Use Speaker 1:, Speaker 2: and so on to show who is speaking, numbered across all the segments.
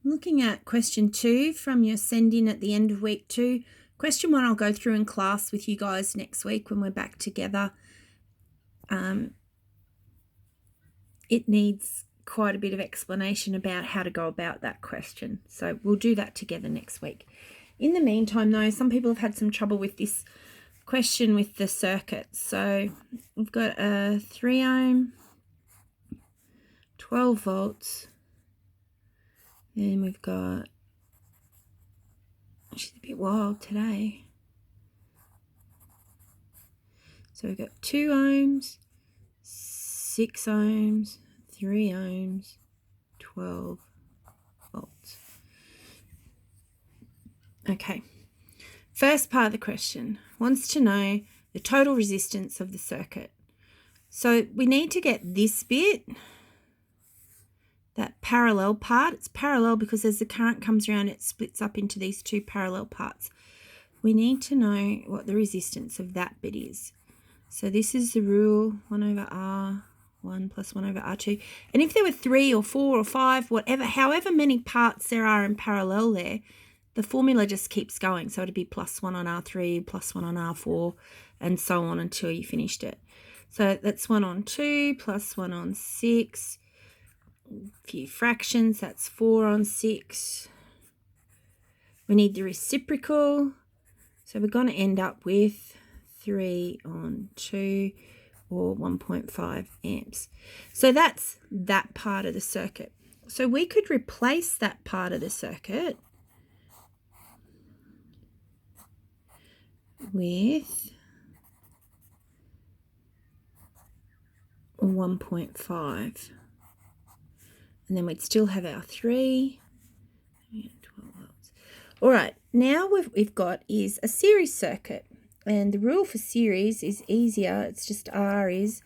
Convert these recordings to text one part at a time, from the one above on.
Speaker 1: Looking at question 2 from your send-in at the end of week 2. Question 1 I'll go through in class with you guys next week when we're back together. It needs quite a bit of explanation about how to go about that question. So we'll do that together next week. In the meantime, though, some people have had some trouble with this question with the circuit. So we've got a 3 ohm, 12 volts, and we've got, she's a bit wild today. So we've got 2 ohms, 6 ohms, 3 ohms, 12 volts. Okay. First part of the question wants to know the total resistance of the circuit. So we need to get this bit, that parallel part. It's parallel because as the current comes around, it splits up into these two parallel parts. We need to know what the resistance of that bit is. So this is the rule, 1 over R1 plus 1 over R2. And if there were 3 or 4 or 5, whatever, however many parts there are in parallel there, the formula just keeps going. So it'd be plus 1 on R3, plus 1 on R4, and so on until you finished it. So that's 1 on 2, plus 1 on 6. A few fractions, that's 4 on 6. We need the reciprocal. So we're going to end up with 3 on 2 or 1.5 amps. So that's that part of the circuit. So we could replace that part of the circuit with 1.5. And then we'd still have our 3. 12 volts. All right, now what we've got is a series circuit. And the rule for series is easier. It's just R is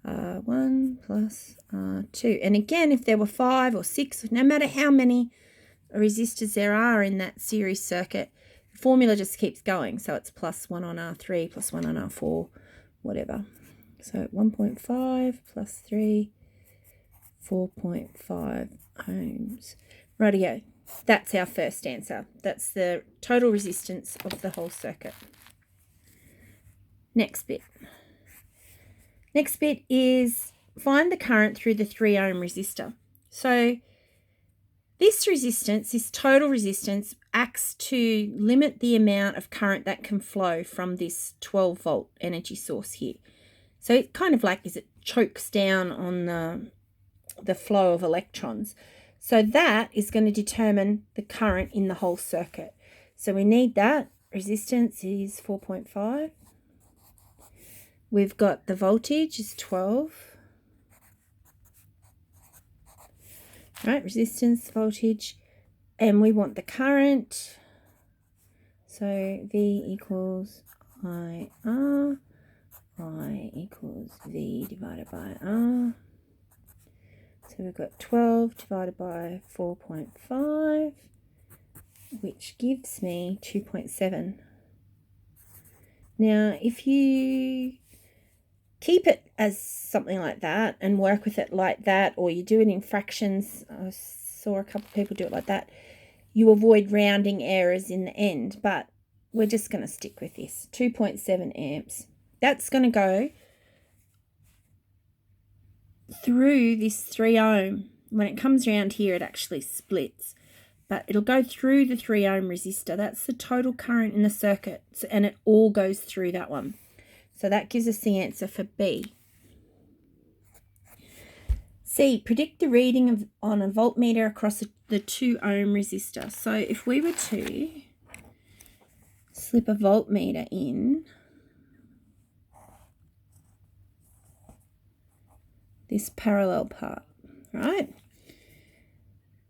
Speaker 1: R1 plus R2. And again, if there were 5 or 6, no matter how many resistors there are in that series circuit, the formula just keeps going. So it's plus 1 on R3, plus 1 on R4, whatever. So 1.5 plus 3, 4.5 ohms. Rightio. That's our first answer. That's the total resistance of the whole circuit. Next bit. Next bit is find the current through the 3 ohm resistor. So this resistance, this total resistance, acts to limit the amount of current that can flow from this 12 volt energy source here. So it kind of like it chokes down on the flow of electrons. So that is going to determine the current in the whole circuit. So we need that. Resistance is 4.5. We've got the voltage is 12. Right, resistance, voltage, and we want the current. So V equals IR. I equals V divided by R. So we've got 12 divided by 4.5, which gives me 2.7. Now, if you keep it as something like that and work with it like that, or you do it in fractions, I saw a couple of people do it like that, you avoid rounding errors in the end, but we're just going to stick with this, 2.7 amps. That's going to go through this 3 ohm. When it comes around here, it actually splits, but it'll go through the 3 ohm resistor. That's the total current in the circuit, and it all goes through that one. So that gives us the answer for B. C, predict the reading on a voltmeter across the 2 ohm resistor. So if we were to slip a voltmeter in this parallel part, right?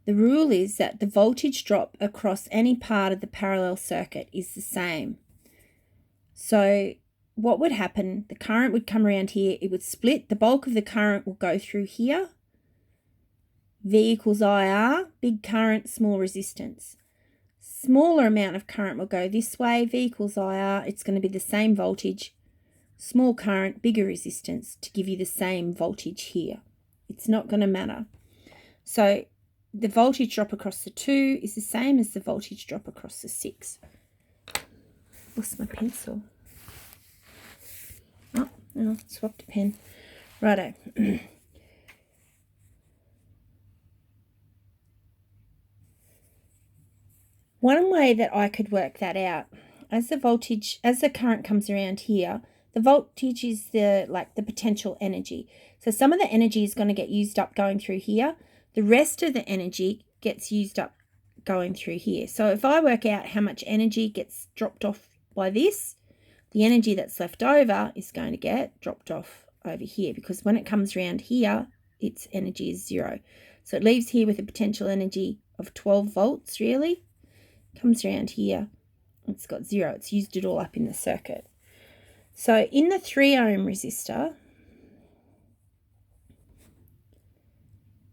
Speaker 1: The rule is that the voltage drop across any part of the parallel circuit is the same. So what would happen, the current would come around here, it would split, the bulk of the current will go through here. V equals IR, big current, small resistance. Smaller amount of current will go this way, V equals IR, it's going to be the same voltage, small current, bigger resistance to give you the same voltage here. It's not going to matter. So the voltage drop across the 2 is the same as the voltage drop across the 6. Lost my pencil. Oh, no, swapped a pen. Righto. One way that I could work that out, as the current comes around here, the voltage is the potential energy. So some of the energy is going to get used up going through here. The rest of the energy gets used up going through here. So if I work out how much energy gets dropped off by this, the energy that's left over is going to get dropped off over here, because when it comes around here, its energy is 0. So it leaves here with a potential energy of 12 volts really. Comes around here, it's got 0. It's used it all up in the circuit. So in the 3 ohm resistor,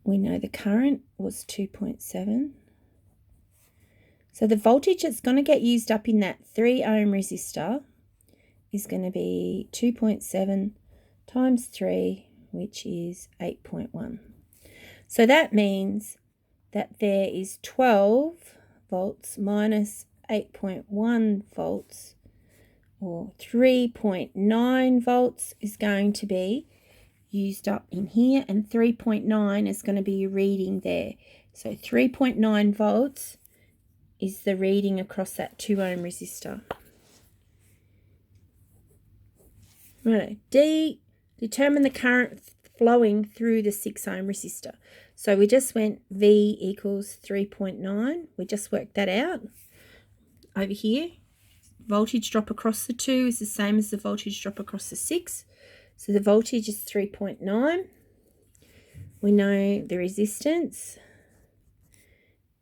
Speaker 1: we know the current was 2.7. So the voltage that's going to get used up in that 3 ohm resistor is going to be 2.7 times 3, which is 8.1. So that means that there is 12 volts minus 8.1 volts, or 3.9 volts, is going to be used up in here, and 3.9 is going to be your reading there. So 3.9 volts is the reading across that 2 ohm resistor. Right, D, determine the current flowing through the 6 ohm resistor. So we just went V equals 3.9. We just worked that out. Over here, voltage drop across the 2 is the same as the voltage drop across the 6. So the voltage is 3.9. We know the resistance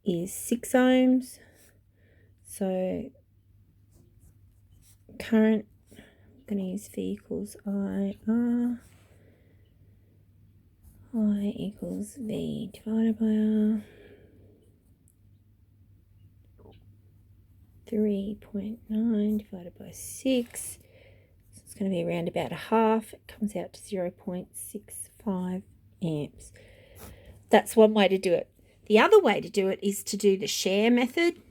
Speaker 1: is 6 ohms. So current, I'm going to use V equals IR. I equals V divided by R. 3.9 divided by 6. So it's going to be around about a half. It comes out to 0.65 amps. That's one way to do it. The other way to do it is to do the share method,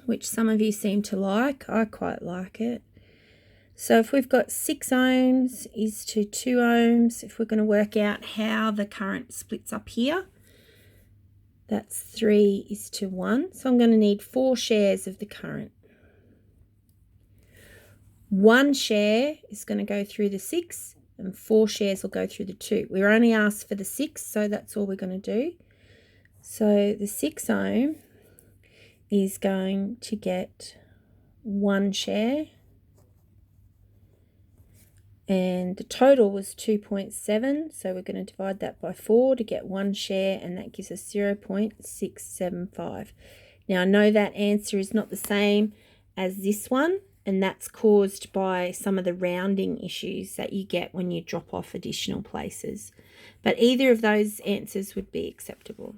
Speaker 1: which some of you seem to like. I quite like it. So if we've got 6 ohms is to 2 ohms, if we're going to work out how the current splits up here, that's 3 is to 1. So I'm going to need 4 shares of the current. 1 share is going to go through the 6, and 4 shares will go through the 2. We're only asked for the 6, so that's all we're going to do. So the 6 ohm is going to get 1 share, and the total was 2.7, so we're going to divide that by 4 to get 1 share, and that gives us 0.675. Now I know that answer is not the same as this one, and that's caused by some of the rounding issues that you get when you drop off additional places. But either of those answers would be acceptable.